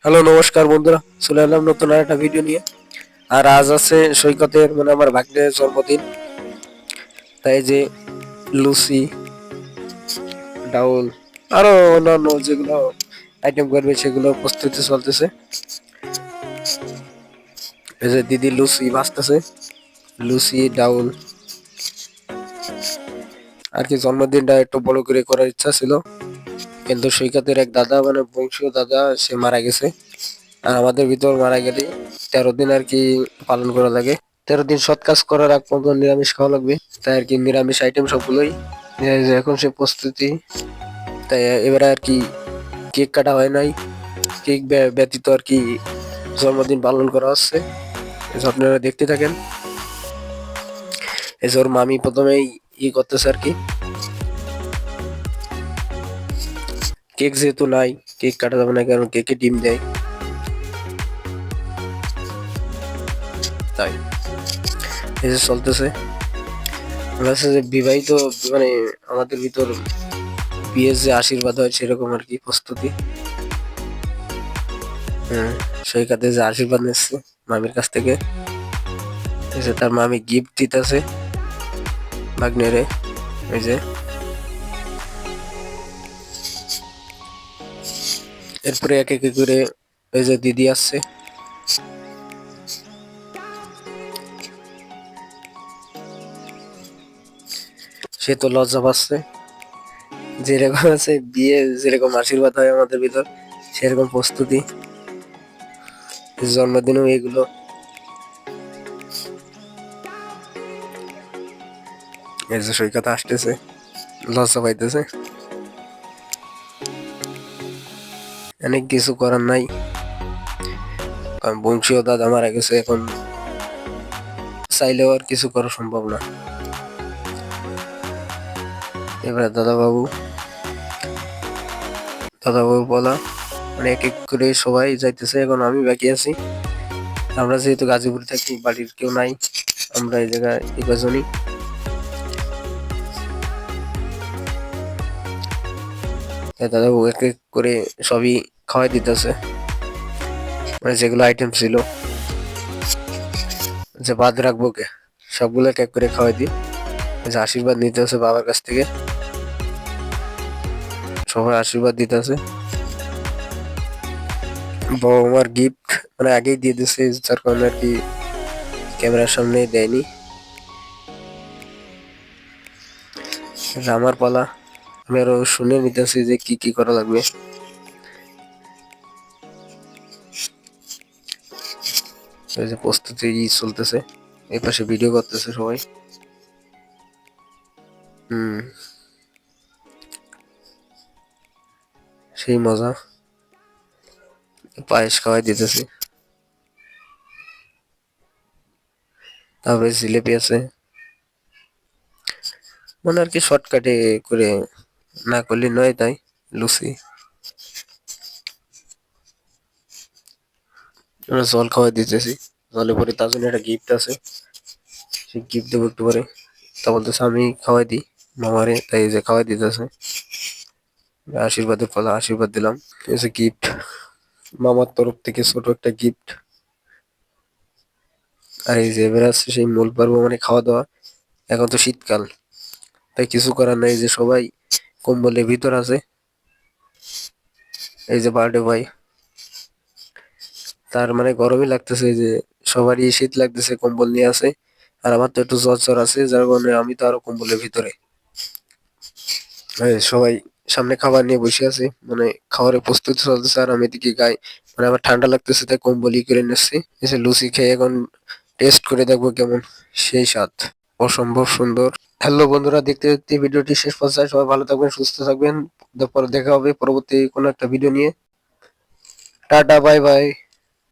Hello নমস্কার বন্ধুরা, চলে এলাম নতুন একটা ভিডিও নিয়ে। আর আজ আছে সৈকতের আমার ভাগ্নের জন্মদিন। তাই যে লুচি, ডাউল, আরো অন্যান্য যেগুলো আইটেম করবে সেগুলো প্রস্তুতি চলতেছে। এই যে দিদি লুচি ভাজতেছে, লুচি ডাউল। আর কি জন্মদিনটা একটু বড় করে করার ইচ্ছা ছিল, কিন্তু সৈকতের এক দাদা বংশীয় দাদা সে মারা গেছে। আর আমাদের ভিতর মারা গেলে 13 দিন আর কি পালন করা লাগে। 13 দিন সৎ কাজ করার আগ পর্যন্ত নিরামিষ খাওয়া লাগবে। তাই আর কি নিরামিষ আইটেম সবগুলোই এই যে এখন সে প্রস্তুতি। তাই এবারে আর কি কেক কাটা হয় নাই, কেক ব্যতীত আর কি জন্মদিন পালন করা হচ্ছে। এই যে আপনারা দেখতে থাকেন। এই যে ওর মামি প্রথমেই করতেছে আর কি। কেক যেহেতু নাই, কেক কাটা যাবে না, কারণ কেকে ডিম দেয়। তাই এই যে চলতেছে। যে বিবাহিত মানে আমাদের ভিতর বিয়ের যে আশীর্বাদ হয় সেরকম আর কি প্রস্তুতি। সৈকতে যে আশীর্বাদ নিচ্ছে মামির কাছ থেকে। এসে তার মামি গিফট দিতেছে ভাগ্নেরে। এই যে এরপরে এক এক করে এই যে দিদি আসছে। সে তো লজ্জা পাচ্ছে, যেরকম আছে বিয়ে যেরকম আশীর্বাদ হয় আমাদের ভিতর সেরকম প্রস্তুতি জন্মদিনেও এগুলো। এই যে সৈকত আসতেছে, লজ্জা পাইতেছে। অনেক কিছু করার নাই, কারণ বংশীয় দাদা মারা গেছে, এখন চাইলেও আর কিছু করা সম্ভব না। এবারে দাদা বাবু বলা এক এক করে সবাই যাইতেছে, এখন আমি বাকি আছি। আমরা যেহেতু গাজীপুরে থাকি, বাড়ির কেউ নাই, আমরা এই জায়গায় নির্বাচনী। দাদা বাবু এক এক করে সবই খাওয়াই দিতেছে, যেগুলো আইটেম ছিল যে বাদ রাখবো কে, সবগুলো এক এক করে খাওয়াই দিই। যে আশীর্বাদ নিতে আছে বাবার কাছ থেকে, সবাই আশীর্বাদ দিতেছে। বাবা মার গিফট আগেই দিয়ে দিছে, যার কারণে আর কি ক্যামেরার সামনে দেয়নি। আমার পালা, আমি আরো শুনে নিতেছি যে কি কি করা লাগবে। এই যে প্রস্তুতি চলতেছে, এই পাশে ভিডিও করতেছে সবাই। সেই মজা। পায়েস খাওয়াই দিতেছি, তারপরে জিলেপি আছে। আর কি শর্টকাটে করে না করলে নয়, তাই লুচি জল খাওয়াই দিতেছি। জলে পরে তার জন্য একটা গিফট আছে, সে গিফট দেবো একটু পরে। তা বলতেছে আমি খাওয়াই দিই মামারে, তাই যে খাওয়াই দিতেছে। আশীর্বাদের ফলে আশীর্বাদ দিলাম। এই যে গিফট, মামার তরফ থেকে ছোট একটা গিফট। আর এই যে এবার আসছে সেই মূল পর্ব, খাওয়া দাওয়া। এখন তো শীতকাল, তাই কিছু করার নাই, যে সবাই কম্বলের ভিতর আছে। এই যে বার্থডে বয়, তার গরমই লাগতেছে, যে সবারই শীত লাগতেছে, কম্বল নিয়ে আছে। আর আমার তো একটু জ্বর আছে, যার কারণে আমি তো আরো কম্বলের ভিতরে। সবাই সামনে খাবার নিয়ে বসে আছে, খাবারের প্রস্তুতি চলতেছে। আর আমি এদিকে গায়ে আমার ঠান্ডা লাগতেছে, তাই কম্বল করে নিচ্ছি। এসে লুচি খেয়ে এখন টেস্ট করে দেখবো কেমন, সেই স্বাদ অসম্ভব সুন্দর। হ্যালো বন্ধুরা, দেখতে দেখতে ভিডিওটি শেষ পর্যায়ে, সবাই ভালো থাকবেন, সুস্থ থাকবেন। তারপর দেখা হবে পরবর্তী কোনো একটা ভিডিও নিয়ে। Tata, bye bye.